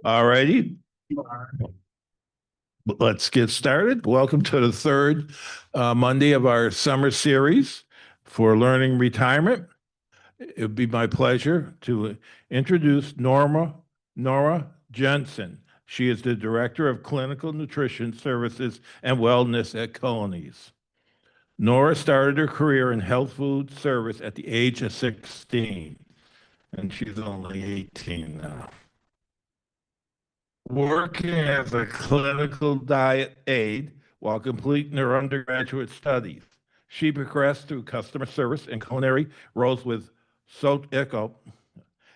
All righty. Let's get started. Welcome to the third Monday of our summer series for Learning Retirement. It would be my pleasure to introduce Nora Jensen. She is the Director of Clinical Nutrition Services and Wellness at Colonies. Nora started her career in health food service at the age of 16, and she's only 18 now. Working as a clinical diet aide while completing her undergraduate studies. She progressed through customer service and culinary roles with Sot Echo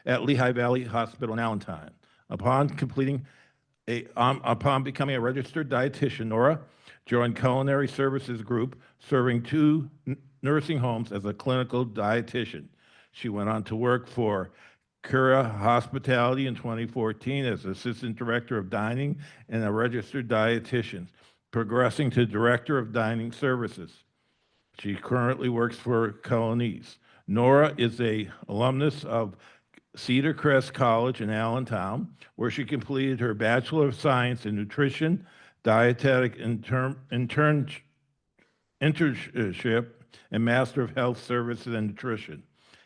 at Lehigh Valley Hospital in Allentown. Upon becoming a registered dietitian, Nora joined Culinary Services Group, serving two nursing homes as a clinical dietitian. She went on to work for Cura Hospitality in 2014 as Assistant Director of Dining and a registered dietitian, progressing to Director of Dining Services. She currently works for Colonies. Nora is an alumnus of Cedar Crest College in Allentown, where she completed her Bachelor of Science in Nutrition, Dietetic internship, and Master of Health Services and Nutrition.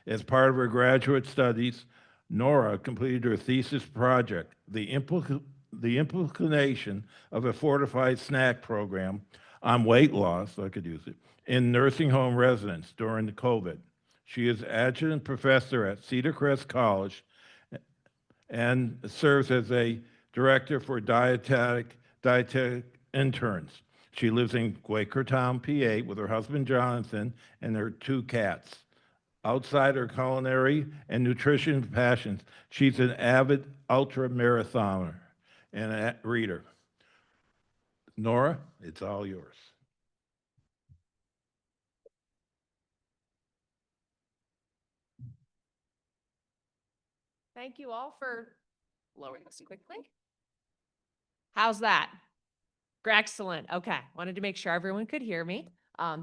As part of her graduate studies, Nora completed her thesis project, the implementation of a fortified snack program on weight loss, so I could use it, in nursing home residents during the COVID. She is adjunct professor at Cedar Crest College and serves as a director for dietetic interns. She lives in Quakertown, PA, with her husband Jonathan and their two cats. Outside her culinary and nutrition passions, she's an avid ultra marathoner and a reader. Nora, it's all yours. Thank you all for lowering this quickly. How's that? Excellent. Okay. Wanted to make sure everyone could hear me.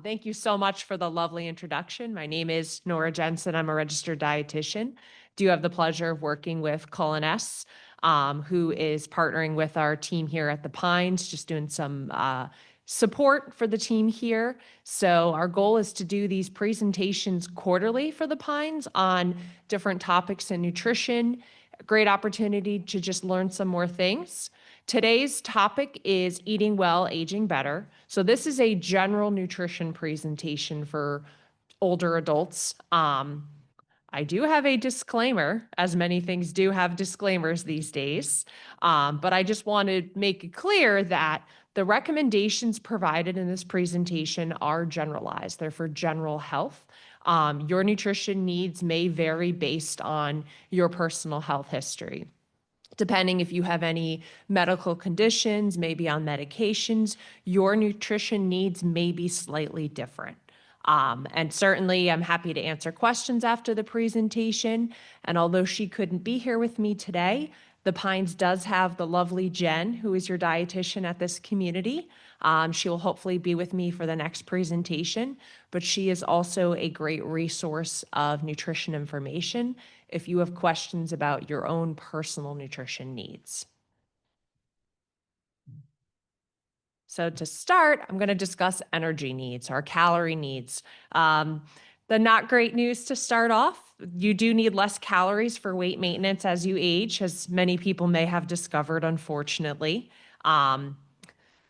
Thank you so much for the lovely introduction. My name is Nora Jensen. I'm a registered dietitian. Do have the pleasure of working with Coloness, who is partnering with our team here at the Pines, just doing some support for the team here. So our goal is to do these presentations quarterly for the Pines on different topics in nutrition. Great opportunity to just learn some more things. Today's topic is eating well, aging better. So this is a general nutrition presentation for older adults. I do have a disclaimer, as many things do have disclaimers these days, but I just want to make it clear that the recommendations provided in this presentation are generalized. They're for general health. Your nutrition needs may vary based on your personal health history. Depending if you have any medical conditions, maybe on medications, your nutrition needs may be slightly different. And certainly I'm happy to answer questions after the presentation. And although she couldn't be here with me today, the Pines does have the lovely Jen, who is your dietitian at this community. She will hopefully be with me for the next presentation, but she is also a great resource of nutrition information if you have questions about your own personal nutrition needs. So to start, I'm going to discuss energy needs, our calorie needs. The not great news to start off, you do need less calories for weight maintenance as you age, as many people may have discovered, unfortunately. A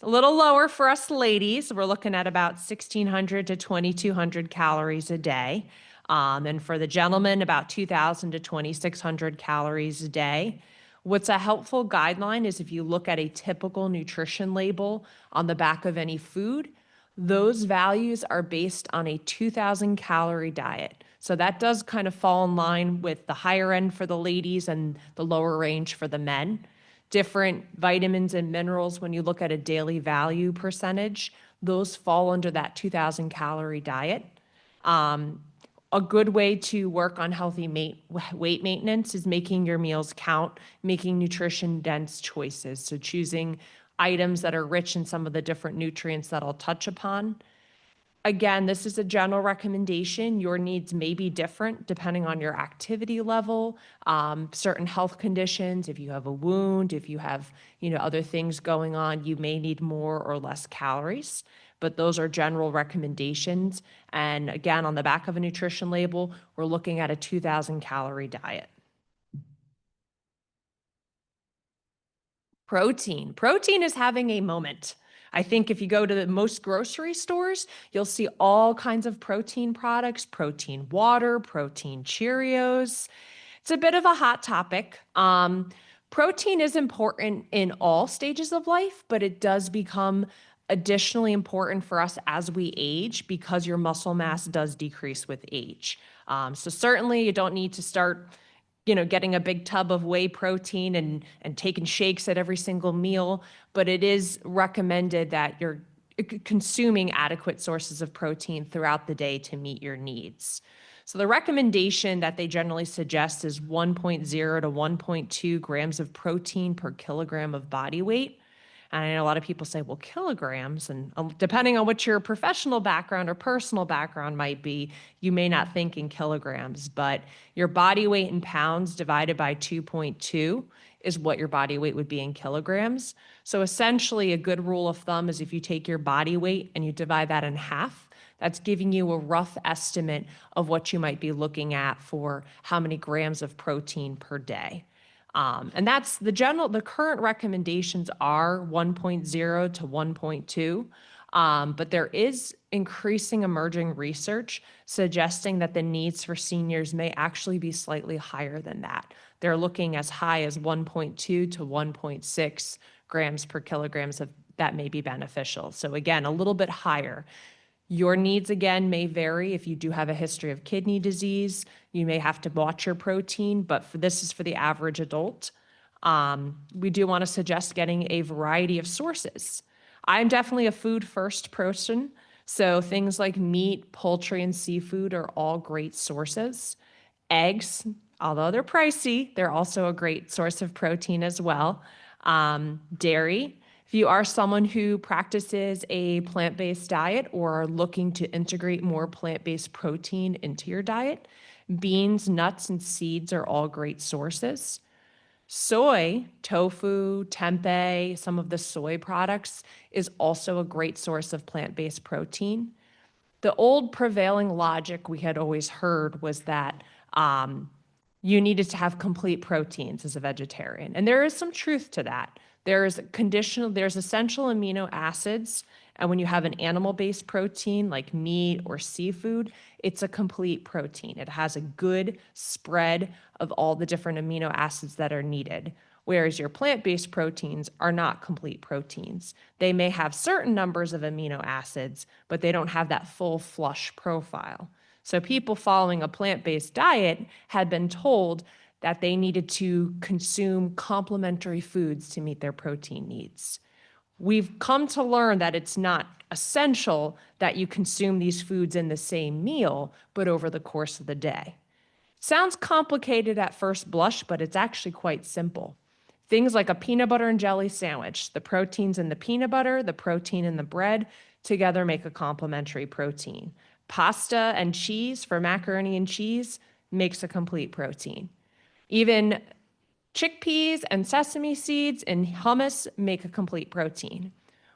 little lower for us ladies. We're looking at about 1,600 to 2,200 calories a day. And for the gentlemen, about 2,000 to 2,600 calories a day. What's a helpful guideline is if you look at a typical nutrition label on the back of any food, those values are based on a 2,000 calorie diet. So that does kind of fall in line with the higher end for the ladies and the lower range for the men. Different vitamins and minerals, when you look at a daily value percentage, those fall under that 2,000 calorie diet. A good way to work on healthy weight maintenance is making your meals count, making nutrition dense choices. So choosing items that are rich in some of the different nutrients that I'll touch upon. Again, this is a general recommendation. Your needs may be different depending on your activity level, certain health conditions. If you have a wound, if you have, other things going on, you may need more or less calories. But those are general recommendations. And again, on the back of a nutrition label, we're looking at a 2,000 calorie diet. Protein. Protein is having a moment. I think if you go to most grocery stores, you'll see all kinds of protein products, protein water, protein Cheerios. It's a bit of a hot topic. Protein is important in all stages of life, but it does become additionally important for us as we age because your muscle mass does decrease with age. So certainly you don't need to start getting a big tub of whey protein and taking shakes at every single meal, but it is recommended that you're consuming adequate sources of protein throughout the day to meet your needs. So the recommendation that they generally suggest is 1.0 to 1.2 grams of protein per kilogram of body weight. And I know a lot of people say, well, kilograms, and depending on what your professional background or personal background might be, you may not think in kilograms, but your body weight in pounds divided by 2.2 is what your body weight would be in kilograms. So essentially, a good rule of thumb is if you take your body weight and you divide that in half, that's giving you a rough estimate of what you might be looking at for how many grams of protein per day. And that's the current recommendations are 1.0 to 1.2. But there is increasing emerging research suggesting that the needs for seniors may actually be slightly higher than that. They're looking as high as 1.2 to 1.6 grams per kilograms of that may be beneficial. So again, a little bit higher. Your needs, again, may vary. If you do have a history of kidney disease, you may have to watch your protein, but this is for the average adult. We do want to suggest getting a variety of sources. I'm definitely a food first person, so things like meat, poultry, and seafood are all great sources. Eggs, although they're pricey, they're also a great source of protein as well. Dairy. If you are someone who practices a plant-based diet or are looking to integrate more plant-based protein into your diet, beans, nuts, and seeds are all great sources. Soy, tofu, tempeh, some of the soy products is also a great source of plant-based protein. The old prevailing logic we had always heard was that you needed to have complete proteins as a vegetarian. And there is some truth to that. There's essential amino acids. And when you have an animal-based protein like meat or seafood, it's a complete protein. It has a good spread of all the different amino acids that are needed. Whereas your plant-based proteins are not complete proteins. They may have certain numbers of amino acids, but they don't have that full flush profile. So people following a plant-based diet had been told that they needed to consume complementary foods to meet their protein needs. We've come to learn that it's not essential that you consume these foods in the same meal, but over the course of the day. Sounds complicated at first blush, but it's actually quite simple. Things like a peanut butter and jelly sandwich, the proteins in the peanut butter, the protein in the bread, together make a complementary protein. Pasta and cheese for macaroni and cheese makes a complete protein. Even chickpeas and sesame seeds and hummus make a complete protein.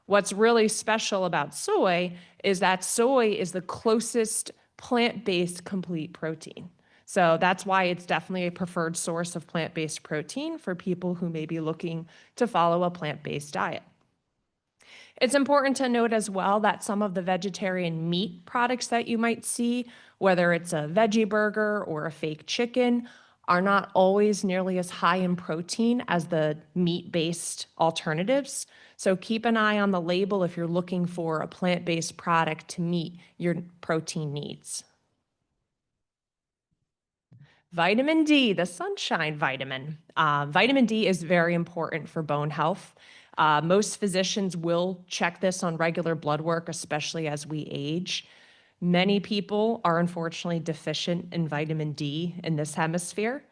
What's really special about soy is that soy is the closest plant-based complete protein. So that's why it's definitely a preferred source of plant-based protein for people who may be looking to follow a plant-based diet. It's important to note as well that some of the vegetarian meat products that you might see, whether it's a veggie burger or a fake chicken, are not always nearly as high in protein as the meat-based alternatives. So keep an eye on the label if you're looking for a plant-based product to meet your protein needs. Vitamin D, the sunshine vitamin. Vitamin D is very important for bone health. Most physicians will check this on regular blood work, especially as we age. Many people are unfortunately deficient in vitamin D in this hemisphere.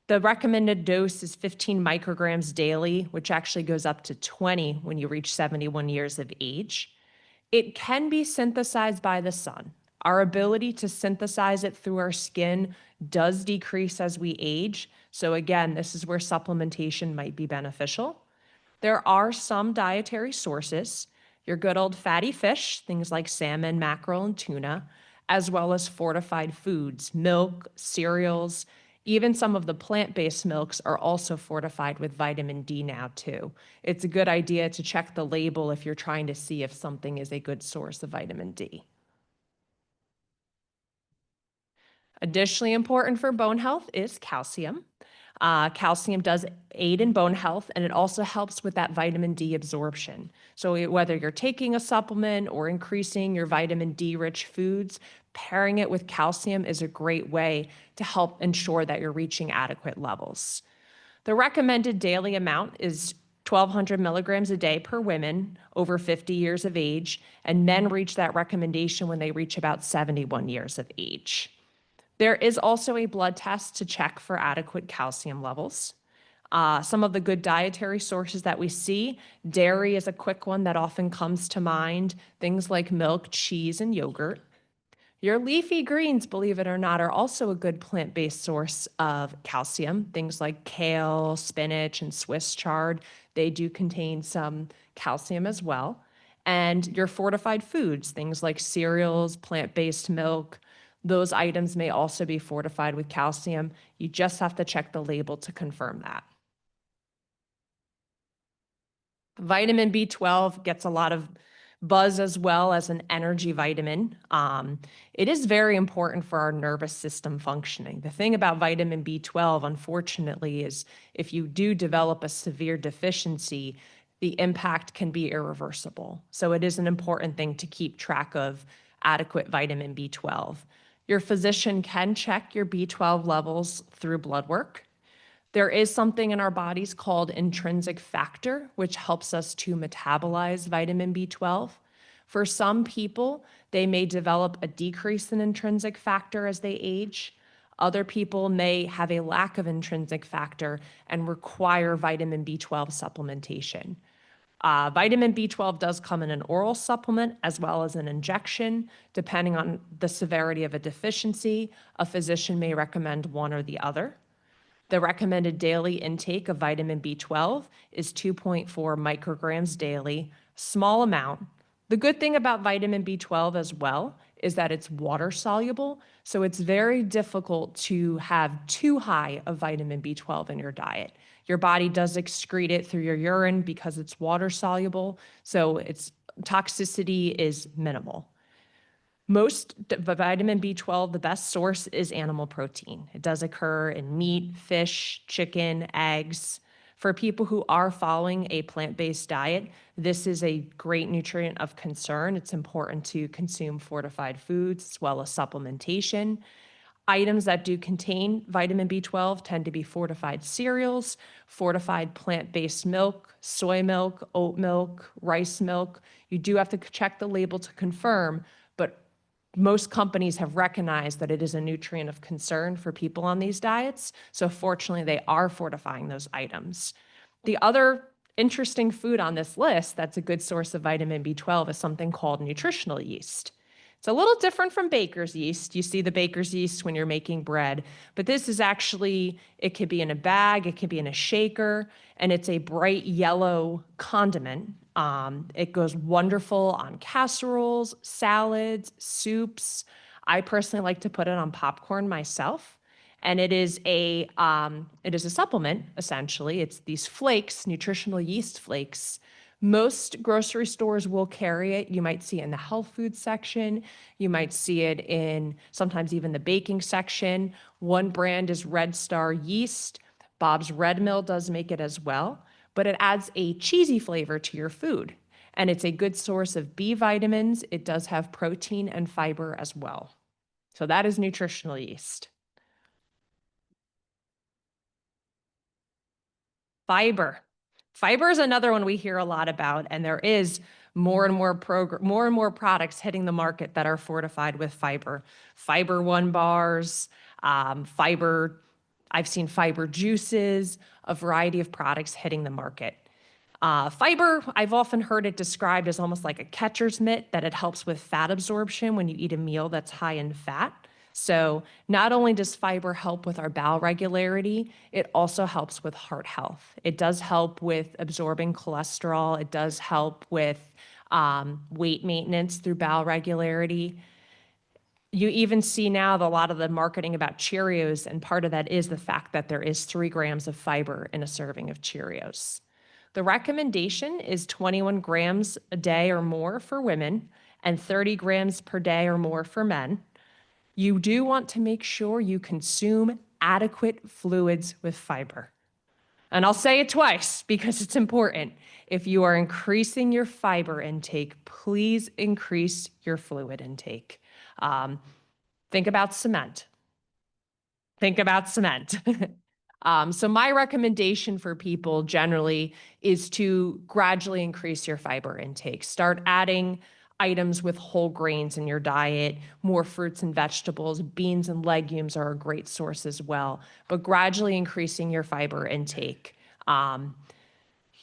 The recommended dose is 15 micrograms daily, which actually goes up to 20 when you reach 71 years of age. It can be synthesized by the sun. Our ability to synthesize it through our skin does decrease as we age. So again, this is where supplementation might be beneficial. There are some dietary sources, your good old fatty fish, things like salmon, mackerel, and tuna, as well as fortified foods, milk, cereals, even some of the plant-based milks are also fortified with vitamin D now too. It's a good idea to check the label if you're trying to see if something is a good source of vitamin D. Additionally important for bone health is calcium. Calcium does aid in bone health, and it also helps with that vitamin D absorption. So whether you're taking a supplement or increasing your vitamin D-rich foods, pairing it with calcium is a great way to help ensure that you're reaching adequate levels. The recommended daily amount is 1,200 milligrams a day per women over 50 years of age, and men reach that recommendation when they reach about 71 years of age. There is also a blood test to check for adequate calcium levels. Some of the good dietary sources that we see, dairy is a quick one that often comes to mind, things like milk, cheese, and yogurt. Your leafy greens, believe it or not, are also a good plant-based source of calcium. Things like kale, spinach, and Swiss chard, they do contain some calcium as well. And your fortified foods, things like cereals, plant-based milk, those items may also be fortified with calcium. You just have to check the label to confirm that. Vitamin B12 gets a lot of buzz as well as an energy vitamin. It is very important for our nervous system functioning. The thing about vitamin B12, unfortunately, is if you do develop a severe deficiency, the impact can be irreversible. So it is an important thing to keep track of adequate vitamin B12. Your physician can check your B12 levels through blood work. There is something in our bodies called intrinsic factor, which helps us to metabolize vitamin B12. For some people, they may develop a decrease in intrinsic factor as they age. Other people may have a lack of intrinsic factor and require vitamin B12 supplementation. Vitamin B12 does come in an oral supplement as well as an injection. Depending on the severity of a deficiency, a physician may recommend one or the other. The recommended daily intake of vitamin B12 is 2.4 micrograms daily, small amount. The good thing about vitamin B12 as well is that it's water soluble, so it's very difficult to have too high of vitamin B12 in your diet. Your body does excrete it through your urine because it's water soluble, so its toxicity is minimal. Most vitamin B12, the best source is animal protein. It does occur in meat, fish, chicken, eggs. For people who are following a plant-based diet, this is a great nutrient of concern. It's important to consume fortified foods as well as supplementation. Items that do contain vitamin B12 tend to be fortified cereals, fortified plant-based milk, soy milk, oat milk, rice milk. You do have to check the label to confirm, but most companies have recognized that it is a nutrient of concern for people on these diets. So fortunately, they are fortifying those items. The other interesting food on this list that's a good source of vitamin B12 is something called nutritional yeast. It's a little different from baker's yeast. You see the baker's yeast when you're making bread, but this is actually, it could be in a bag, it could be in a shaker, and it's a bright yellow condiment. It goes wonderful on casseroles, salads, soups. I personally like to put it on popcorn myself. And it is a supplement, essentially. It's these flakes, nutritional yeast flakes. Most grocery stores will carry it. You might see it in the health food section. You might see it in sometimes even the baking section. One brand is Red Star Yeast. Bob's Red Mill does make it as well, but it adds a cheesy flavor to your food. And it's a good source of B vitamins. It does have protein and fiber as well. So that is nutritional yeast. Fiber. Fiber is another one we hear a lot about, and there is more and more products hitting the market that are fortified with fiber. Fiber One bars, fiber, I've seen fiber juices, a variety of products hitting the market. Fiber, I've often heard it described as almost like a catcher's mitt, that it helps with fat absorption when you eat a meal that's high in fat. So not only does fiber help with our bowel regularity, it also helps with heart health. It does help with absorbing cholesterol. It does help with weight maintenance through bowel regularity. You even see now a lot of the marketing about Cheerios, and part of that is the fact that there is 3 grams of fiber in a serving of Cheerios. The recommendation is 21 grams a day or more for women and 30 grams per day or more for men. You do want to make sure you consume adequate fluids with fiber. And I'll say it twice because it's important. If you are increasing your fiber intake, please increase your fluid intake. Think about cement. Think about cement. So my recommendation for people generally is to gradually increase your fiber intake. Start adding items with whole grains in your diet, more fruits and vegetables. Beans and legumes are a great source as well, but gradually increasing your fiber intake.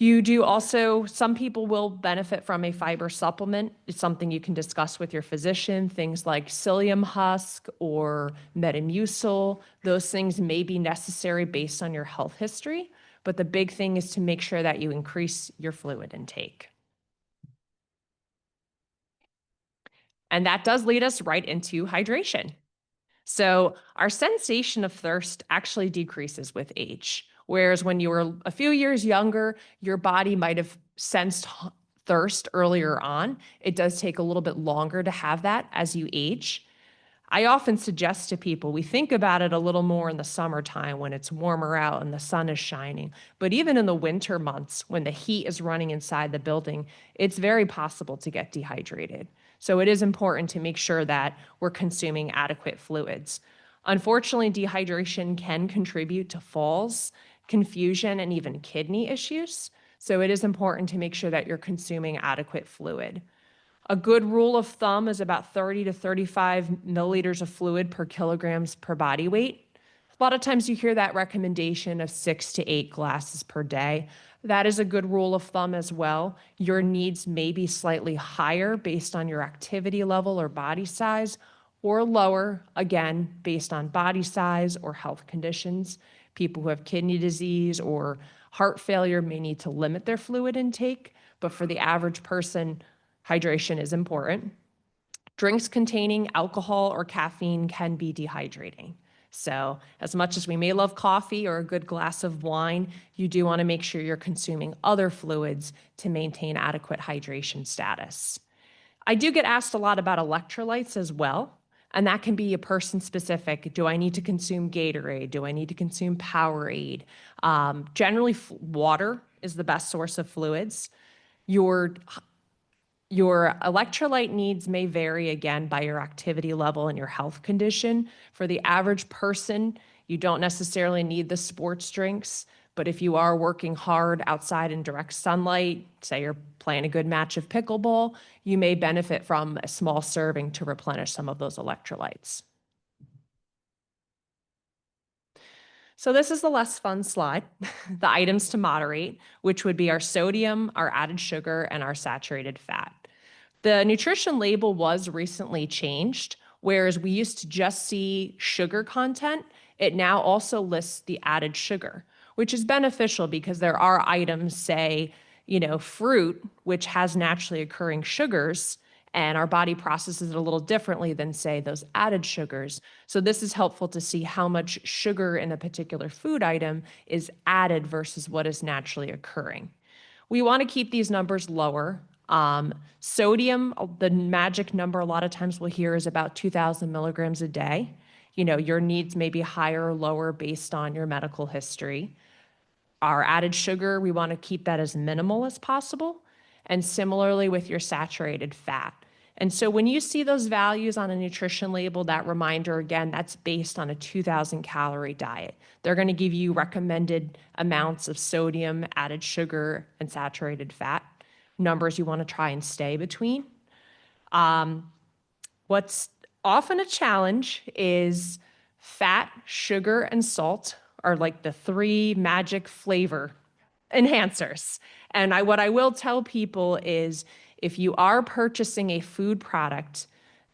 You do also, some people will benefit from a fiber supplement. It's something you can discuss with your physician, things like psyllium husk or Metamucil. Those things may be necessary based on your health history, but the big thing is to make sure that you increase your fluid intake. And that does lead us right into hydration. So our sensation of thirst actually decreases with age. Whereas when you were a few years younger, your body might have sensed thirst earlier on. It does take a little bit longer to have that as you age. I often suggest to people, we think about it a little more in the summertime when it's warmer out and the sun is shining. But even in the winter months, when the heat is running inside the building, it's very possible to get dehydrated. So it is important to make sure that we're consuming adequate fluids. Unfortunately, dehydration can contribute to falls, confusion, and even kidney issues. So it is important to make sure that you're consuming adequate fluid. A good rule of thumb is about 30 to 35 milliliters of fluid per kilograms per body weight. A lot of times you hear that recommendation of 6 to 8 glasses per day. That is a good rule of thumb as well. Your needs may be slightly higher based on your activity level or body size, or lower, again, based on body size or health conditions. People who have kidney disease or heart failure may need to limit their fluid intake, but for the average person, hydration is important. Drinks containing alcohol or caffeine can be dehydrating. So as much as we may love coffee or a good glass of wine, you do want to make sure you're consuming other fluids to maintain adequate hydration status. I do get asked a lot about electrolytes as well, and that can be a person specific. Do I need to consume Gatorade? Do I need to consume Powerade? Generally, water is the best source of fluids. Your electrolyte needs may vary again by your activity level and your health condition. For the average person, you don't necessarily need the sports drinks, but if you are working hard outside in direct sunlight, say you're playing a good match of pickleball, you may benefit from a small serving to replenish some of those electrolytes. So this is the less fun slide, the items to moderate, which would be our sodium, our added sugar, and our saturated fat. The nutrition label was recently changed, whereas we used to just see sugar content. It now also lists the added sugar, which is beneficial because there are items, say, fruit, which has naturally occurring sugars, and our body processes it a little differently than, say, those added sugars. So this is helpful to see how much sugar in a particular food item is added versus what is naturally occurring. We want to keep these numbers lower. Sodium, the magic number a lot of times we'll hear is about 2,000 milligrams a day. Your needs may be higher or lower based on your medical history. Our added sugar, we want to keep that as minimal as possible. And similarly with your saturated fat. And so when you see those values on a nutrition label, that reminder, again, that's based on a 2,000 calorie diet. They're going to give you recommended amounts of sodium, added sugar, and saturated fat, numbers you want to try and stay between. What's often a challenge is fat, sugar, and salt are like the 3 magic flavor enhancers. And what I will tell people is if you are purchasing a food product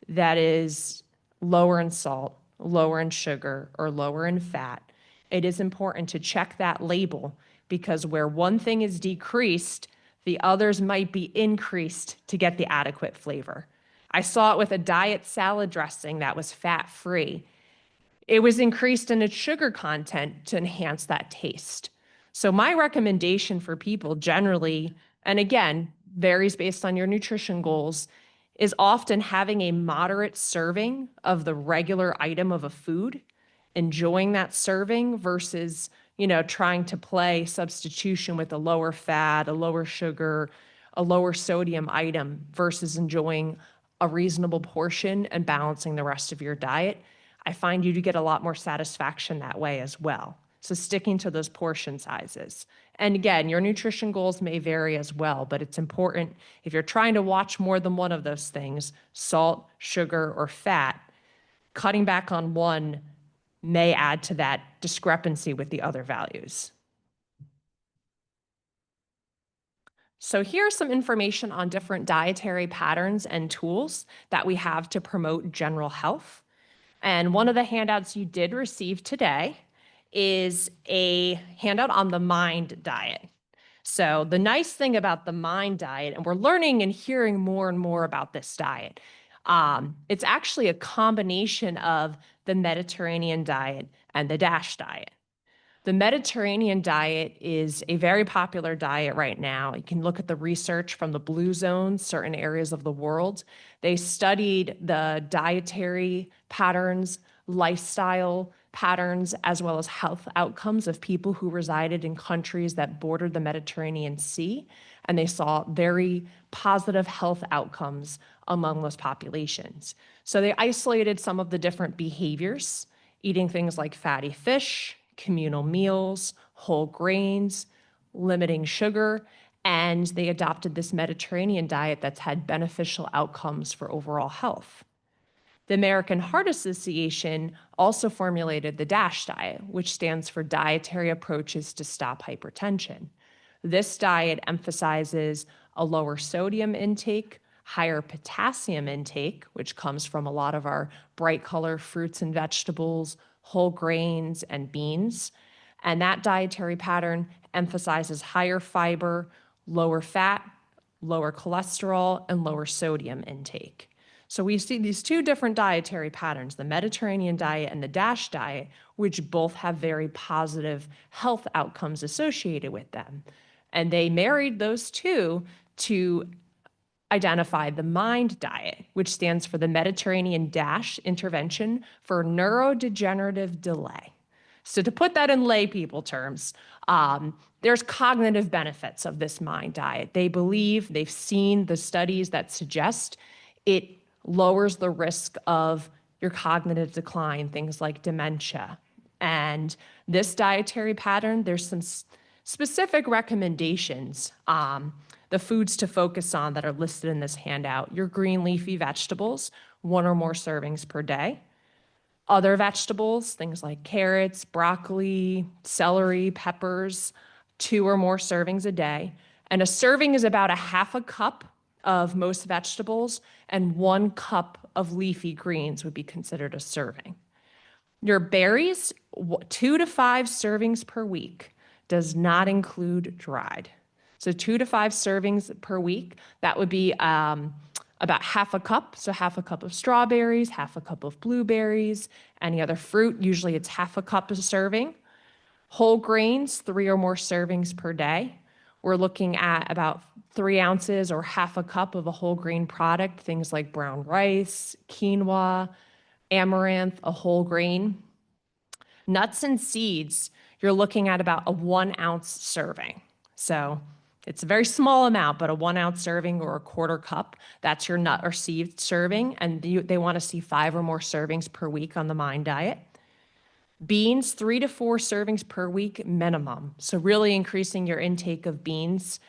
that is lower in salt, lower in sugar, or lower in fat, it is important to check that label, because where one thing is decreased, the others might be increased to get the adequate flavor. I saw it with a diet salad dressing that was fat-free. It was increased in its sugar content to enhance that taste. So my recommendation for people generally, and again, varies based on your nutrition goals, is often having a moderate serving of the regular item of a food, enjoying that serving versus, trying to play substitution with a lower fat, a lower sugar, a lower sodium item versus enjoying a reasonable portion and balancing the rest of your diet. I find you to get a lot more satisfaction that way as well. So sticking to those portion sizes. And again, your nutrition goals may vary as well, but it's important if you're trying to watch more than one of those things, salt, sugar, or fat, cutting back on one may add to that discrepancy with the other values. So here's some information on different dietary patterns and tools that we have to promote general health. And one of the handouts you did receive today is a handout on the MIND diet. So the nice thing about the MIND diet, and we're learning and hearing more and more about this diet, it's actually a combination of the Mediterranean diet and the DASH diet. The Mediterranean diet is a very popular diet right now. You can look at the research from the Blue Zones, certain areas of the world. They studied the dietary patterns, lifestyle patterns, as well as health outcomes of people who resided in countries that bordered the Mediterranean Sea. And they saw very positive health outcomes among those populations. So they isolated some of the different behaviors, eating things like fatty fish, communal meals, whole grains, limiting sugar, and they adopted this Mediterranean diet that's had beneficial outcomes for overall health. The American Heart Association also formulated the DASH diet, which stands for Dietary Approaches to Stop Hypertension. This diet emphasizes a lower sodium intake, higher potassium intake, which comes from a lot of our bright color fruits and vegetables, whole grains, and beans. And that dietary pattern emphasizes higher fiber, lower fat, lower cholesterol, and lower sodium intake. So we see these two different dietary patterns, the Mediterranean diet and the DASH diet, which both have very positive health outcomes associated with them. And they married those two to identify the MIND diet, which stands for the Mediterranean DASH Intervention for Neurodegenerative Delay. So to put that in lay people terms, there's cognitive benefits of this MIND diet. They believe, they've seen the studies that suggest it lowers the risk of your cognitive decline, things like dementia. And this dietary pattern, there's some specific recommendations. The foods to focus on that are listed in this handout: your green leafy vegetables, 1 or more servings per day. Other vegetables, things like carrots, broccoli, celery, peppers, 2 or more servings a day. And a serving is about a half a cup of most vegetables, and 1 cup of leafy greens would be considered a serving. Your berries, 2 to 5 servings per week, does not include dried. So 2 to 5 servings per week, that would be about half a cup. So half a cup of strawberries, half a cup of blueberries, any other fruit. Usually it's half a cup of serving. Whole grains, 3 or more servings per day. We're looking at about 3 ounces or half a cup of a whole grain product, things like brown rice, quinoa, amaranth, a whole grain. Nuts and seeds, you're looking at about a 1 ounce serving. So it's a very small amount, but a 1 ounce serving or a quarter cup, that's your nut or seed serving. And they want to see 5 or more servings per week on the MIND diet. Beans, 3 to 4 servings per week minimum. So really increasing your intake of beans.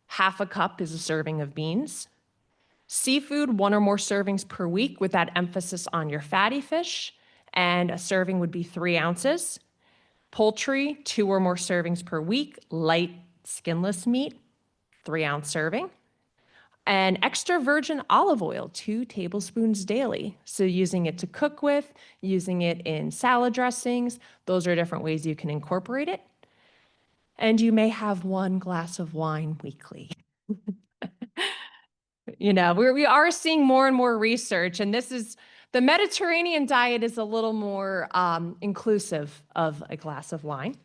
Half a cup is a serving of beans. Seafood, 1 or more servings per week with that emphasis on your fatty fish. And a serving would be 3 ounces. Poultry, 2 or more servings per week, light skinless meat. 3-ounce serving. And extra virgin olive oil, 2 tablespoons daily. So using it to cook with, using it in salad dressings, those are different ways you can incorporate it. And you may have 1 glass of wine weekly. You know, we are seeing more and more research, and the Mediterranean diet is a little more inclusive of a glass of wine.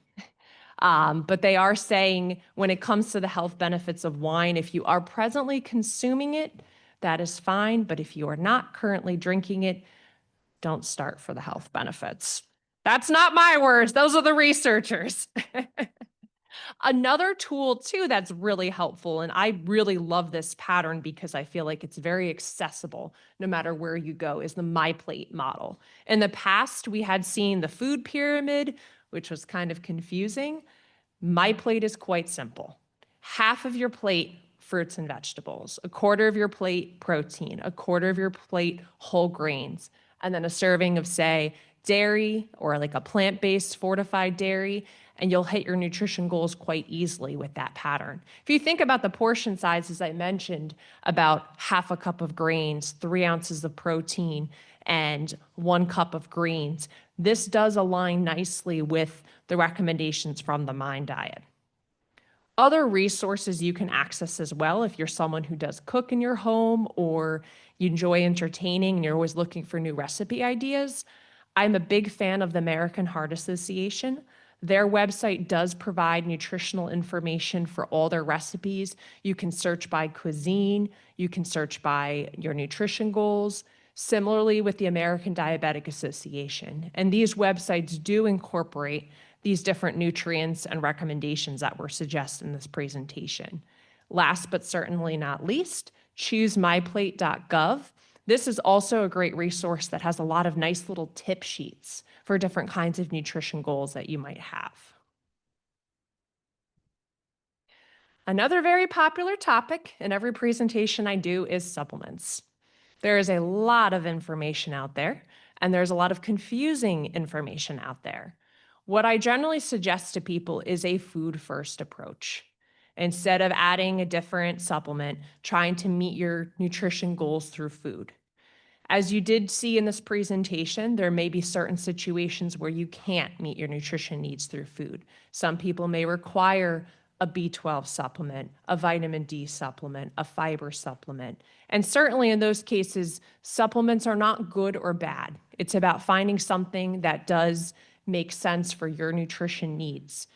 But they are saying when it comes to the health benefits of wine, if you are presently consuming it, that is fine. But if you are not currently drinking it, don't start for the health benefits. That's not my words. Those are the researchers. Another tool too that's really helpful, and I really love this pattern because I feel like it's very accessible no matter where you go, is the MyPlate model. In the past, we had seen the food pyramid, which was kind of confusing. MyPlate is quite simple. Half of your plate, fruits and vegetables, a quarter of your plate, protein, a quarter of your plate, whole grains, and then a serving of, say, dairy or like a plant-based fortified dairy, and you'll hit your nutrition goals quite easily with that pattern. If you think about the portion size, as I mentioned, about half a cup of grains, 3 ounces of protein, and 1 cup of greens, this does align nicely with the recommendations from the Mind Diet. Other resources you can access as well if you're someone who does cook in your home or you enjoy entertaining and you're always looking for new recipe ideas. I'm a big fan of the American Heart Association. Their website does provide nutritional information for all their recipes. You can search by cuisine, you can search by your nutrition goals. Similarly with the American Diabetic Association. And these websites do incorporate these different nutrients and recommendations that were suggested in this presentation. Last but certainly not least, choosemyplate.gov. This is also a great resource that has a lot of nice little tip sheets for different kinds of nutrition goals that you might have. Another very popular topic in every presentation I do is supplements. There is a lot of information out there, and there's a lot of confusing information out there. What I generally suggest to people is a food-first approach. Instead of adding a different supplement, trying to meet your nutrition goals through food. As you did see in this presentation, there may be certain situations where you can't meet your nutrition needs through food. Some people may require a B12 supplement, a vitamin D supplement, a fiber supplement. And certainly in those cases, supplements are not good or bad. It's about finding something that does make sense for your nutrition needs.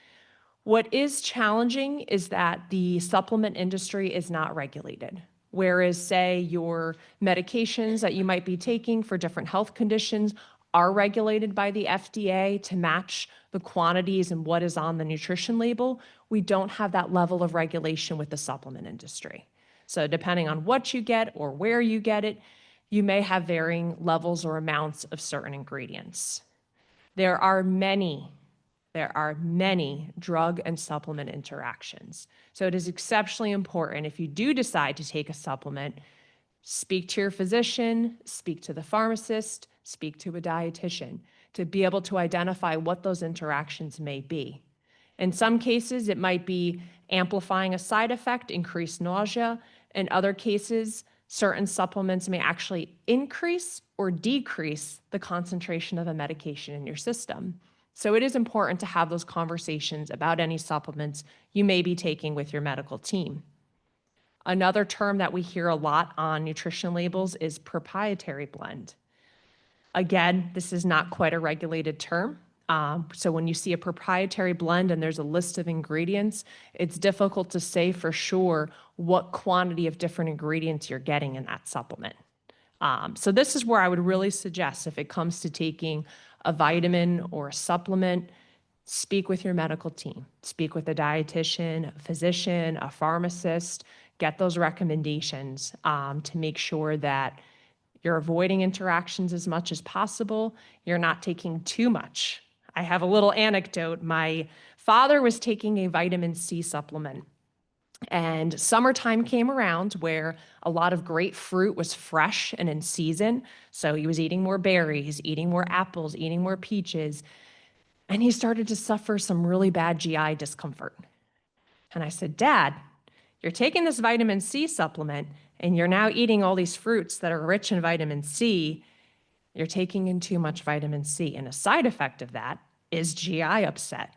What is challenging is that the supplement industry is not regulated. Whereas, say, your medications that you might be taking for different health conditions are regulated by the FDA to match the quantities and what is on the nutrition label, we don't have that level of regulation with the supplement industry. So depending on what you get or where you get it, you may have varying levels or amounts of certain ingredients. There are many drug and supplement interactions. So it is exceptionally important if you do decide to take a supplement, speak to your physician, speak to the pharmacist, speak to a dietitian to be able to identify what those interactions may be. In some cases, it might be amplifying a side effect, increased nausea. In other cases, certain supplements may actually increase or decrease the concentration of a medication in your system. So it is important to have those conversations about any supplements you may be taking with your medical team. Another term that we hear a lot on nutrition labels is proprietary blend. Again, this is not quite a regulated term. So when you see a proprietary blend and there's a list of ingredients, it's difficult to say for sure what quantity of different ingredients you're getting in that supplement. So this is where I would really suggest if it comes to taking a vitamin or a supplement, speak with your medical team, speak with a dietitian, a physician, a pharmacist, get those recommendations to make sure that you're avoiding interactions as much as possible. You're not taking too much. I have a little anecdote. My father was taking a vitamin C supplement, and summertime came around where a lot of great fruit was fresh and in season. So he was eating more berries, eating more apples, eating more peaches, and he started to suffer some really bad GI discomfort. And I said, Dad, you're taking this vitamin C supplement and you're now eating all these fruits that are rich in vitamin C, you're taking in too much vitamin C. And a side effect of that is GI upset.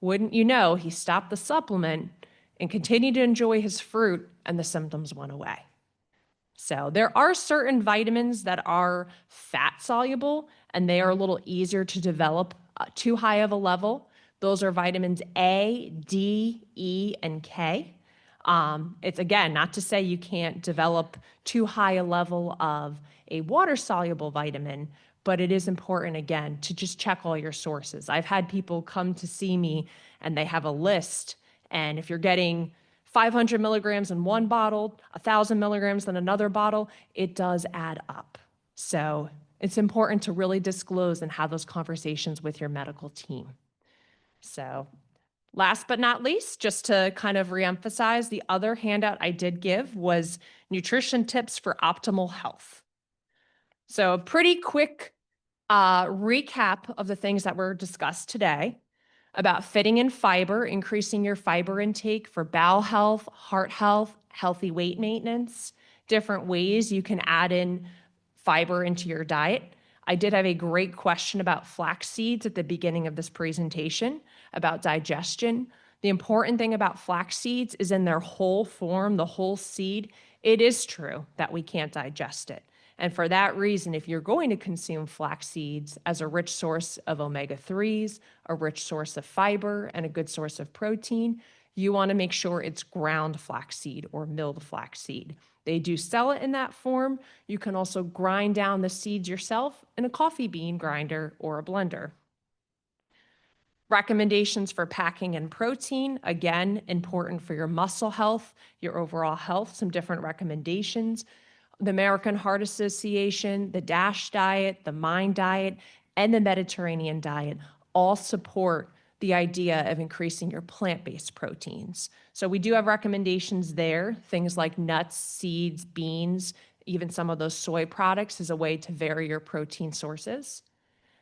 Wouldn't you know, he stopped the supplement and continued to enjoy his fruit, and the symptoms went away. So there are certain vitamins that are fat soluble, and they are a little easier to develop too high of a level. Those are vitamins A, D, E, and K. It's again, not to say you can't develop too high a level of a water-soluble vitamin, but it is important, again, to just check all your sources. I've had people come to see me and they have a list, and if you're getting 500 milligrams in one bottle, 1,000 milligrams in another bottle, it does add up. So it's important to really disclose and have those conversations with your medical team. So last but not least, just to kind of reemphasize, the other handout I did give was nutrition tips for optimal health. So a pretty quick recap of the things that were discussed today about fitting in fiber, increasing your fiber intake for bowel health, heart health, healthy weight maintenance, different ways you can add in fiber into your diet. I did have a great question about flax seeds at the beginning of this presentation about digestion. The important thing about flax seeds is in their whole form, the whole seed, it is true that we can't digest it. And for that reason, if you're going to consume flax seeds as a rich source of omega-3s, a rich source of fiber, and a good source of protein, you want to make sure it's ground flaxseed or milled flaxseed. They do sell it in that form. You can also grind down the seeds yourself in a coffee bean grinder or a blender. Recommendations for packing and protein, again, important for your muscle health, your overall health, some different recommendations. The American Heart Association, the DASH diet, the MIND diet, and the Mediterranean diet all support the idea of increasing your plant-based proteins. So we do have recommendations there, things like nuts, seeds, beans, even some of those soy products as a way to vary your protein sources.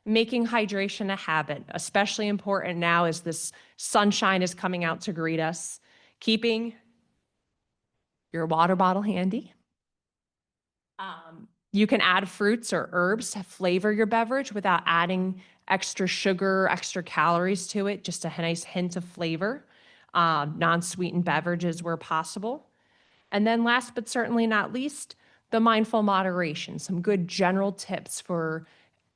Making hydration a habit, especially important now as this sunshine is coming out to greet us. Keeping your water bottle handy. You can add fruits or herbs to flavor your beverage without adding extra sugar, extra calories to it, just a nice hint of flavor. Non-sweetened beverages where possible. And then last but certainly not least, the mindful moderation, some good general tips for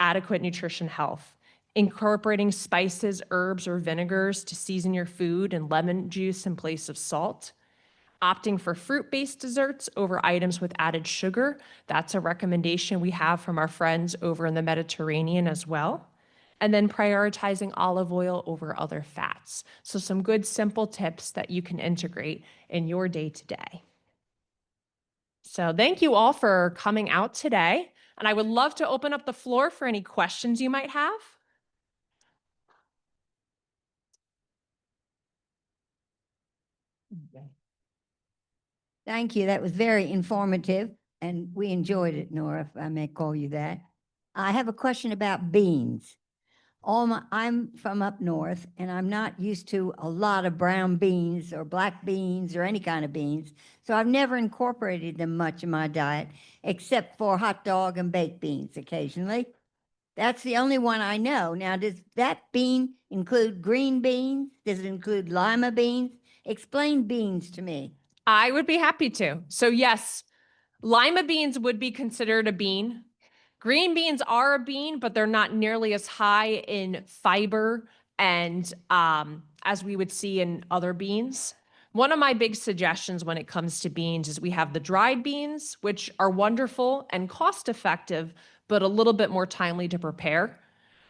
adequate nutrition health. Incorporating spices, herbs, or vinegars to season your food and lemon juice in place of salt. Opting for fruit-based desserts over items with added sugar. That's a recommendation we have from our friends over in the Mediterranean as well. And then prioritizing olive oil over other fats. So some good simple tips that you can integrate in your day-to-day. So thank you all for coming out today. And I would love to open up the floor for any questions you might have. Thank you. That was very informative, and we enjoyed it, Nora, if I may call you that. I have a question about beans. I'm from up north, and I'm not used to a lot of brown beans or black beans or any kind of beans. So I've never incorporated them much in my diet, except for hot dog and baked beans occasionally. That's the only one I know. Now, does that bean include green beans? Does it include lima beans? Explain beans to me. I would be happy to. So yes, lima beans would be considered a bean. Green beans are a bean, but they're not nearly as high in fiber and as we would see in other beans. One of my big suggestions when it comes to beans is we have the dried beans, which are wonderful and cost effective, but a little bit more timely to prepare.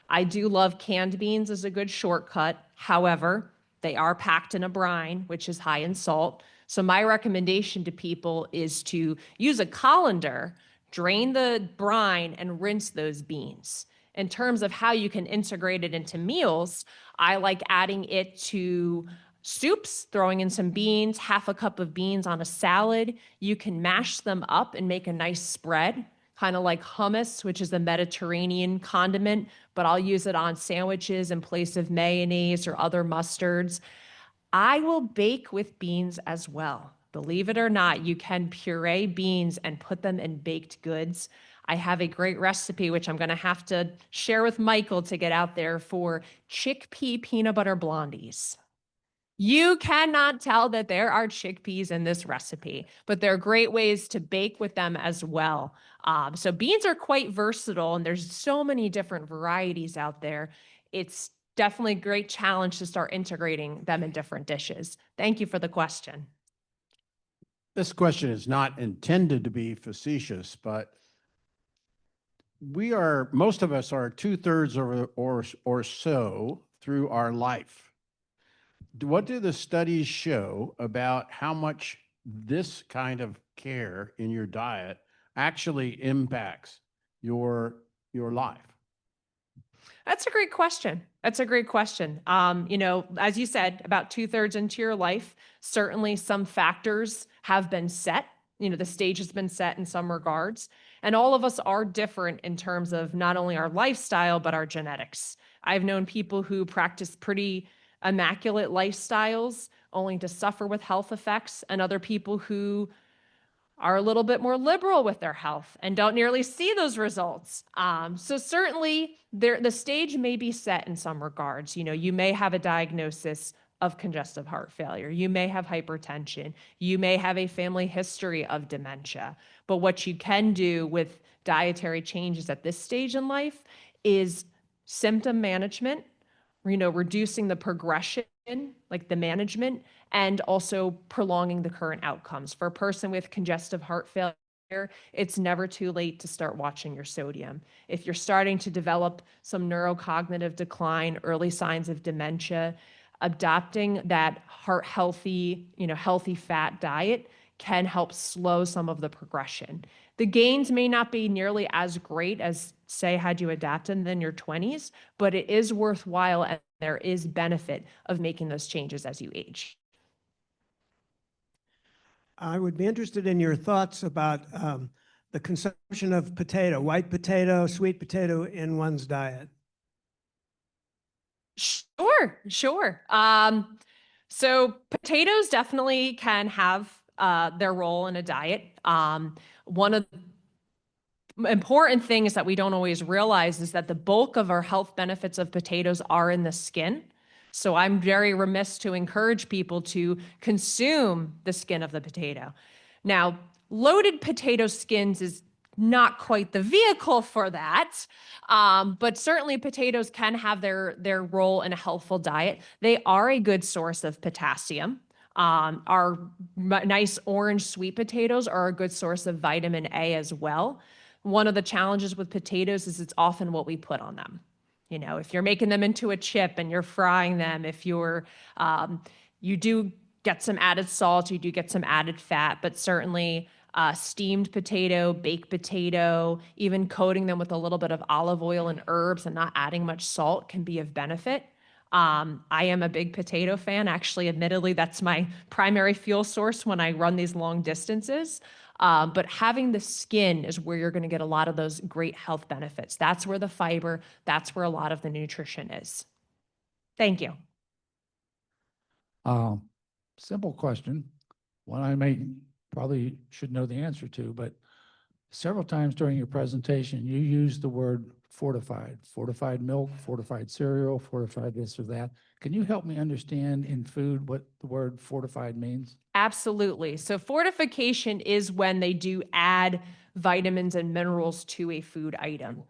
I do love canned beans as a good shortcut. However, they are packed in a brine, which is high in salt. So my recommendation to people is to use a colander, drain the brine, and rinse those beans. In terms of how you can integrate it into meals, I like adding it to soups, throwing in some beans, half a cup of beans on a salad. You can mash them up and make a nice spread, kind of like hummus, which is a Mediterranean condiment, but I'll use it on sandwiches in place of mayonnaise or other mustards. I will bake with beans as well. Believe it or not, you can puree beans and put them in baked goods. I have a great recipe, which I'm going to have to share with Michael to get out there, for chickpea peanut butter blondies. You cannot tell that there are chickpeas in this recipe, but there are great ways to bake with them as well. So beans are quite versatile, and there's so many different varieties out there. It's definitely a great challenge to start integrating them in different dishes. Thank you for the question. This question is not intended to be facetious, but most of us are 2/3 or so through our life. What do the studies show about how much this kind of care in your diet actually impacts your life? That's a great question. That's a great question. As you said, about 2/3 into your life, certainly some factors have been set. The stage has been set in some regards. And all of us are different in terms of not only our lifestyle, but our genetics. I've known people who practice pretty immaculate lifestyles only to suffer with health effects, and other people who are a little bit more liberal with their health and don't nearly see those results. So certainly the stage may be set in some regards. You may have a diagnosis of congestive heart failure. You may have hypertension. You may have a family history of dementia. But what you can do with dietary changes at this stage in life is symptom management, reducing the progression, like the management, and also prolonging the current outcomes. For a person with congestive heart failure, it's never too late to start watching your sodium. If you're starting to develop some neurocognitive decline, early signs of dementia, adopting that heart healthy, healthy fat diet can help slow some of the progression. The gains may not be nearly as great as, say, had you adapted in your 20s, but it is worthwhile, and there is benefit of making those changes as you age. I would be interested in your thoughts about the consumption of potato, white potato, sweet potato in one's diet. Sure. So potatoes definitely can have their role in a diet. One of the important things that we don't always realize is that the bulk of our health benefits of potatoes are in the skin. So I'm very remiss to encourage people to consume the skin of the potato. Now, loaded potato skins is not quite the vehicle for that, but certainly potatoes can have their role in a healthful diet. They are a good source of potassium. Our nice orange sweet potatoes are a good source of vitamin A as well. One of the challenges with potatoes is it's often what we put on them. If you're making them into a chip and you're frying them, if you do get some added salt, you do get some added fat, but certainly steamed potato, baked potato, even coating them with a little bit of olive oil and herbs and not adding much salt can be of benefit. I am a big potato fan. Actually, admittedly, that's my primary fuel source when I run these long distances. But having the skin is where you're going to get a lot of those great health benefits. That's where the fiber, that's where a lot of the nutrition is. Thank you. Simple question, one I probably should know the answer to, but several times during your presentation, you used the word fortified milk, fortified cereal, fortified this or that. Can you help me understand in food what the word fortified means? Absolutely. So fortification is when they do add vitamins and minerals to a food item.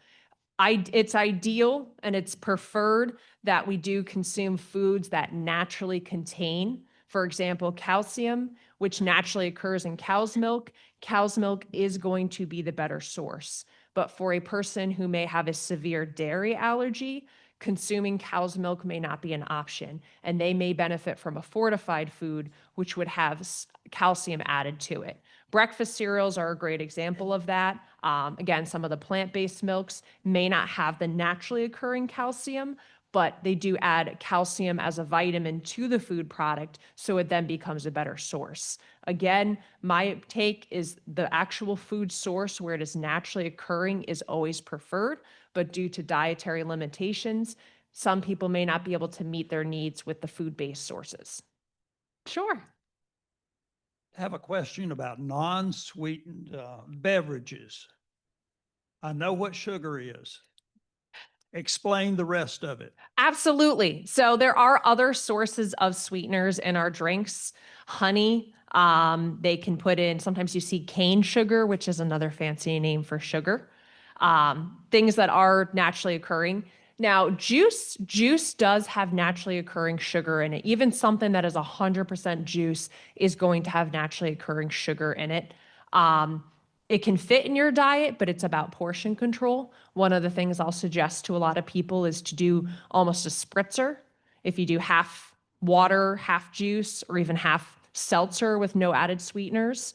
It's ideal and it's preferred that we do consume foods that naturally contain, for example, calcium, which naturally occurs in cow's milk. Cow's milk is going to be the better source. But for a person who may have a severe dairy allergy, consuming cow's milk may not be an option, and they may benefit from a fortified food, which would have calcium added to it. Breakfast cereals are a great example of that. Again, some of the plant-based milks may not have the naturally occurring calcium, but they do add calcium as a vitamin to the food product, so it then becomes a better source. Again, my take is the actual food source where it is naturally occurring is always preferred, but due to dietary limitations, some people may not be able to meet their needs with the food-based sources. Sure. have a question about non-sweetened beverages. I know what sugar is. Explain the rest of it. Absolutely. So there are other sources of sweeteners in our drinks. Honey, they can put in, sometimes you see cane sugar, which is another fancy name for sugar. Things that are naturally occurring. Now, juice does have naturally occurring sugar in it. Even something that is 100% juice is going to have naturally occurring sugar in it. It can fit in your diet, but it's about portion control. One of the things I'll suggest to a lot of people is to do almost a spritzer. If you do half water, half juice, or even half seltzer with no added sweeteners.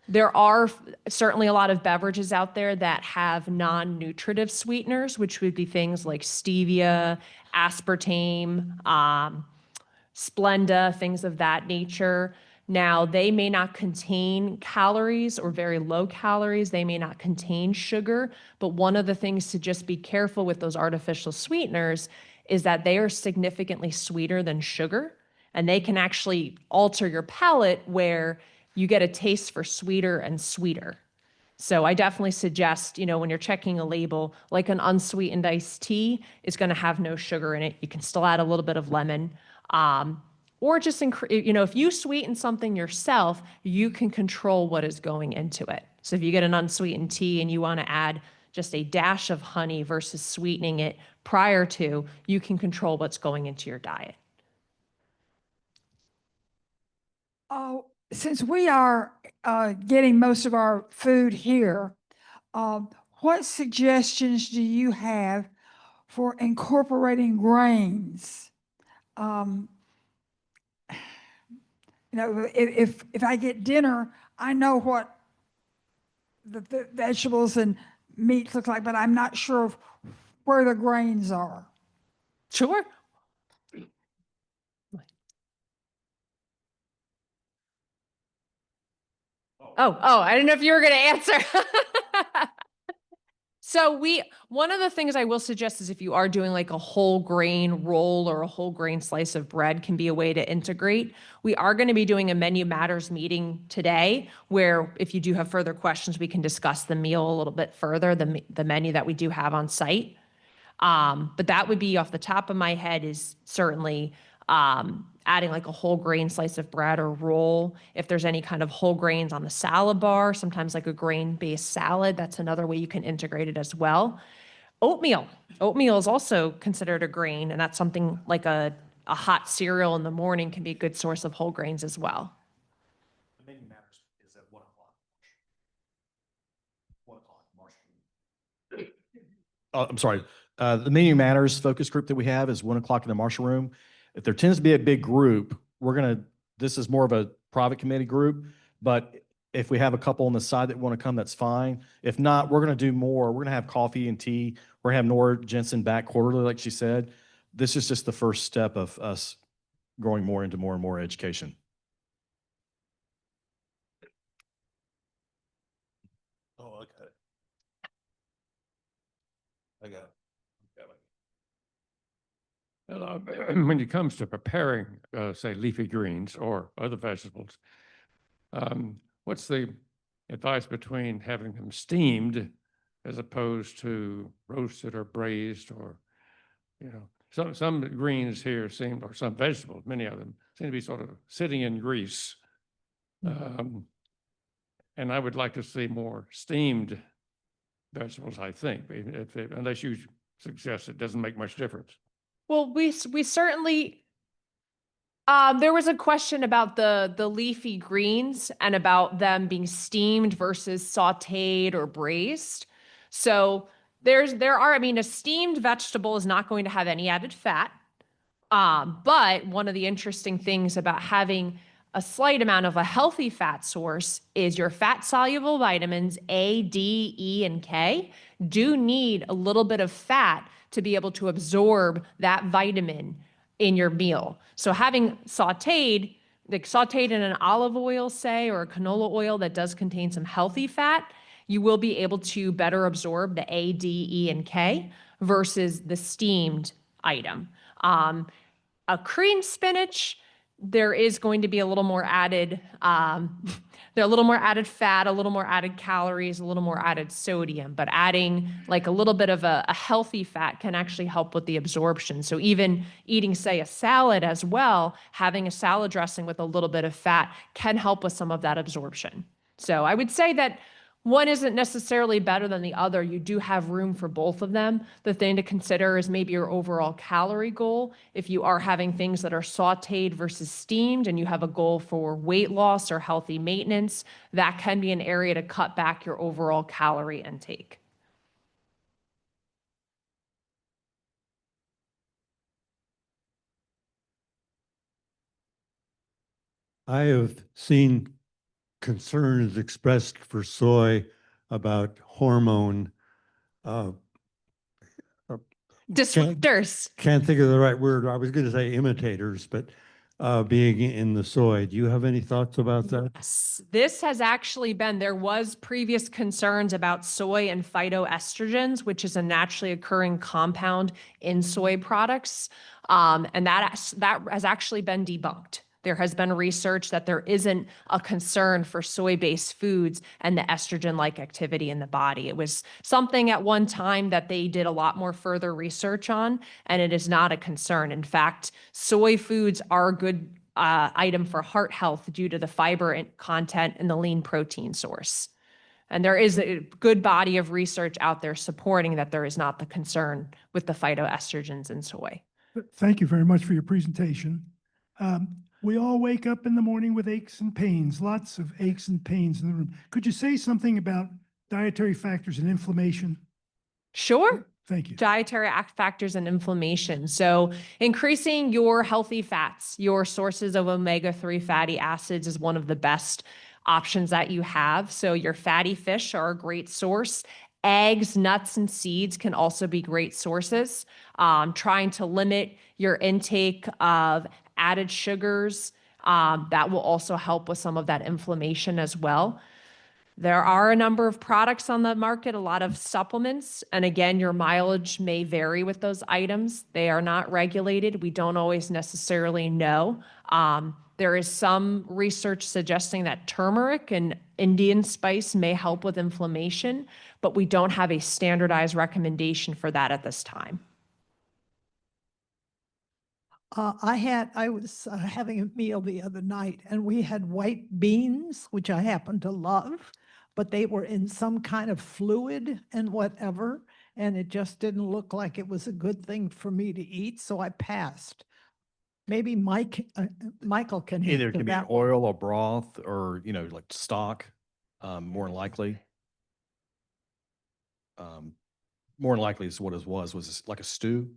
There are certainly a lot of beverages out there that have non-nutritive sweeteners, which would be things like stevia, aspartame, Splenda, things of that nature. Now, they may not contain calories or very low calories. They may not contain sugar, but one of the things to just be careful with those artificial sweeteners is that they are significantly sweeter than sugar, and they can actually alter your palate where you get a taste for sweeter and sweeter. So I definitely suggest, when you're checking a label, like an unsweetened iced tea is going to have no sugar in it. You can still add a little bit of lemon. Or just, if you sweeten something yourself, you can control what is going into it. So if you get an unsweetened tea and you want to add just a dash of honey versus sweetening it prior to, you can control what's going into your diet. Oh, since we are getting most of our food here, what suggestions do you have for incorporating grains? If I get dinner, I know what the vegetables and meats look like, but I'm not sure of where the grains are. Sure. Oh, I didn't know if you were going to answer. So one of the things I will suggest is if you are doing like a whole grain roll or a whole grain slice of bread can be a way to integrate. We are going to be doing a Menu Matters meeting today where if you do have further questions, we can discuss the meal a little bit further, the menu that we do have on site. But that would be off the top of my head is certainly adding like a whole grain slice of bread or roll. If there's any kind of whole grains on the salad bar, sometimes like a grain-based salad, that's another way you can integrate it as well. Oatmeal. Oatmeal is also considered a grain, and that's something like a hot cereal in the morning can be a good source of whole grains as well. The Menu Matters is at 1 o'clock. 1 o'clock, Marshall. I'm sorry. The Menu Matters focus group that we have is 1 o'clock in the Marshall Room. If there tends to be a big group, this is more of a private committee group, but if we have a couple on the side that want to come, that's fine. If not, we're going to do more. We're going to have coffee and tea. We're going to have Nora Jensen back quarterly, like she said. This is just the first step of us growing more into more and more education. Oh, okay. I got it. Well, when it comes to preparing, say, leafy greens or other vegetables, what's the advice between having them steamed as opposed to roasted or braised or, some greens here or some vegetables, many of them seem to be sort of sitting in grease. And I would like to see more steamed vegetables, I think, unless you suggest it doesn't make much difference. Well, we certainly, there was a question about the leafy greens and about them being steamed versus sauteed or braised. So a steamed vegetable is not going to have any added fat. But one of the interesting things about having a slight amount of a healthy fat source is your fat soluble vitamins A, D, E, and K do need a little bit of fat to be able to absorb that vitamin in your meal. So having sauteed in an olive oil, say, or a canola oil that does contain some healthy fat, you will be able to better absorb the A, D, E, and K versus the steamed item. A cream spinach, there is going to be a little more added, there are a little more added fat, a little more added calories, a little more added sodium, but adding like a little bit of a healthy fat can actually help with the absorption. So even eating, say, a salad as well, having a salad dressing with a little bit of fat can help with some of that absorption. So I would say that one isn't necessarily better than the other. You do have room for both of them. The thing to consider is maybe your overall calorie goal. If you are having things that are sauteed versus steamed and you have a goal for weight loss or healthy maintenance, that can be an area to cut back your overall calorie intake. I have seen concerns expressed for soy about hormone, Disruptors. can't think of the right word. I was going to say imitators, but being in the soy. Do you have any thoughts about that? Yes. This has actually been, there was previous concerns about soy and phytoestrogens, which is a naturally occurring compound in soy products. And that has actually been debunked. There has been research that there isn't a concern for soy-based foods and the estrogen-like activity in the body. It was something at one time that they did a lot more further research on, and it is not a concern. In fact, soy foods are a good item for heart health due to the fiber content and the lean protein source. And there is a good body of research out there supporting that there is not the concern with the phytoestrogens in soy. Thank you very much for your presentation. We all wake up in the morning with aches and pains, lots of aches and pains in the room. Could you say something about dietary factors and inflammation? Sure. Thank you. Dietary factors and inflammation. So increasing your healthy fats, your sources of omega-3 fatty acids is one of the best options that you have. So your fatty fish are a great source. Eggs, nuts, and seeds can also be great sources. Trying to limit your intake of added sugars, that will also help with some of that inflammation as well. There are a number of products on the market, a lot of supplements. And again, your mileage may vary with those items. They are not regulated. We don't always necessarily know. There is some research suggesting that turmeric and Indian spice may help with inflammation, but we don't have a standardized recommendation for that at this time. I was having a meal the other night and we had white beans, which I happen to love, but they were in some kind of fluid and whatever, and it just didn't look like it was a good thing for me to eat, so I passed. Maybe Michael can Either it answer can be that. oil or broth or, like stock, more than likely. More than likely is what it was like a stew.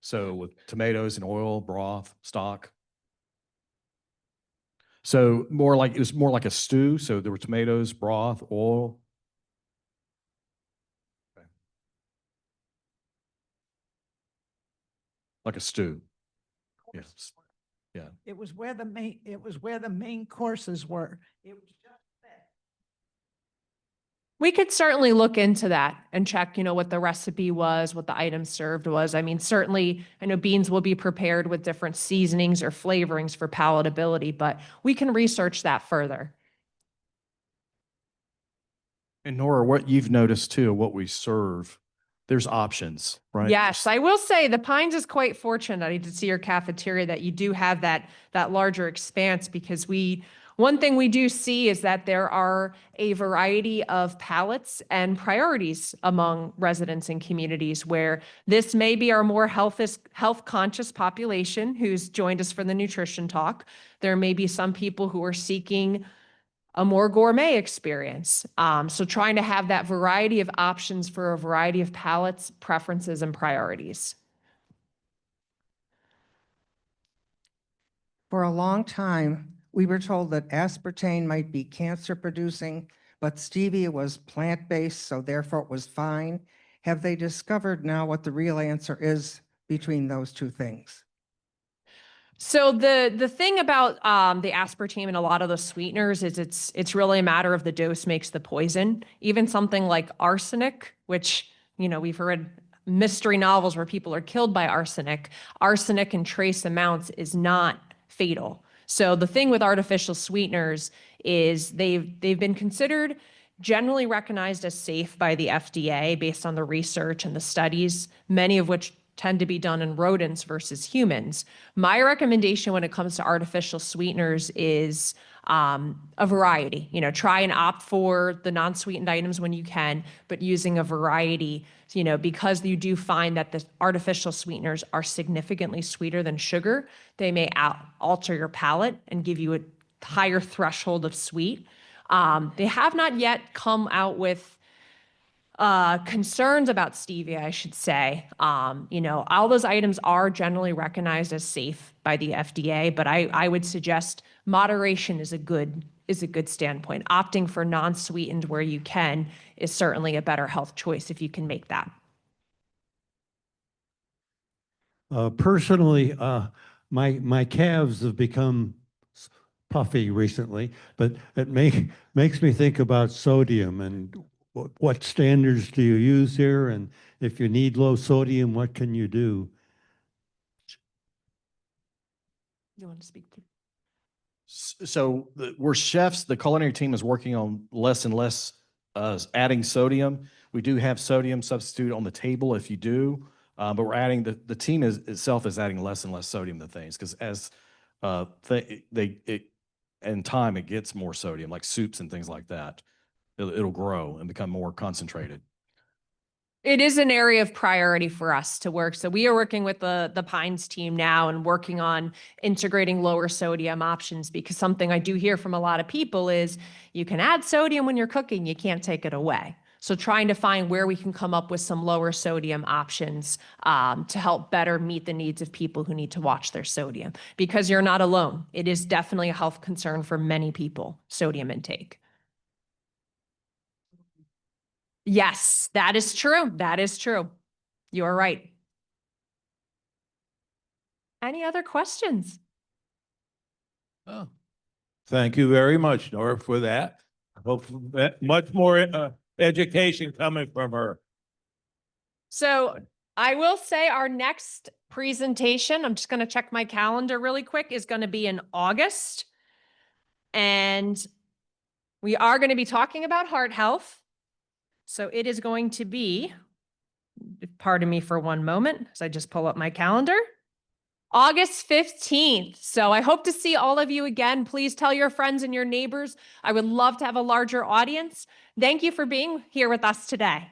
So with tomatoes and oil, broth, stock. So it was more like a stew. So there were tomatoes, broth, oil. Okay. Like a stew. Yes. Yeah. It was where the main courses were. It was just that. We could certainly look into that and check, what the recipe was, what the item served was. I mean, certainly, I know beans will be prepared with different seasonings or flavorings for palatability, but we can research that further. And Nora, what you've noticed too, what we serve, there's options, right? Yes, I will say the Pines is quite fortunate. I did see your cafeteria that you do have that larger expanse, because one thing we do see is that there are a variety of palates and priorities among residents and communities, where this may be our more health conscious population who's joined us for the nutrition talk. There may be some people who are seeking a more gourmet experience. So trying to have that variety of options for a variety of palates, preferences, and priorities. For a long time, we were told that aspartame might be cancer producing, but stevia was plant-based, so therefore it was fine. Have they discovered now what the real answer is between those two things? So the thing about the aspartame and a lot of the sweeteners is it's really a matter of the dose makes the poison. Even something like arsenic, which, we've heard mystery novels where people are killed by arsenic. Arsenic in trace amounts is not fatal. So the thing with artificial sweeteners is they've been considered generally recognized as safe by the FDA based on the research and the studies, many of which tend to be done in rodents versus humans. My recommendation when it comes to artificial sweeteners is a variety. You know, try and opt for the non-sweetened items when you can, but using a variety, you know, because you do find that the artificial sweeteners are significantly sweeter than sugar, they may alter your palate and give you a higher threshold of sweet. They have not yet come out with concerns about stevia, I should say. You know, all those items are generally recognized as safe by the FDA, but I would suggest moderation is a good standpoint. Opting for non-sweetened where you can is certainly a better health choice if you can make that. Personally, my calves have become puffy recently, but it makes me think about sodium and what standards do you use here? And if you need low sodium, what can you do? You want to speak to? So we're chefs, the culinary team is working on less and less adding sodium. We do have sodium substitute on the table if you do, but we're adding, the team itself is adding less and less sodium to things because as in time it gets more sodium, like soups and things like that. It'll grow and become more concentrated. It is an area of priority for us to work. So we are working with the Pines team now and working on integrating lower sodium options, because something I do hear from a lot of people is you can add sodium when you're cooking, you can't take it away. So trying to find where we can come up with some lower sodium options to help better meet the needs of people who need to watch their sodium, because you're not alone. It is definitely a health concern for many people, sodium intake. Yes, that is true. That is true. You are right. Any other questions? Oh, thank you very much, Nora, for that. Hope that much more education coming from her. So I will say our next presentation, I'm just going to check my calendar really quick, is going to be in August. And we are going to be talking about heart health. So it is going to be, pardon me for one moment, as I just pull up my calendar, August 15th. So I hope to see all of you again. Please tell your friends and your neighbors. I would love to have a larger audience. Thank you for being here with us today.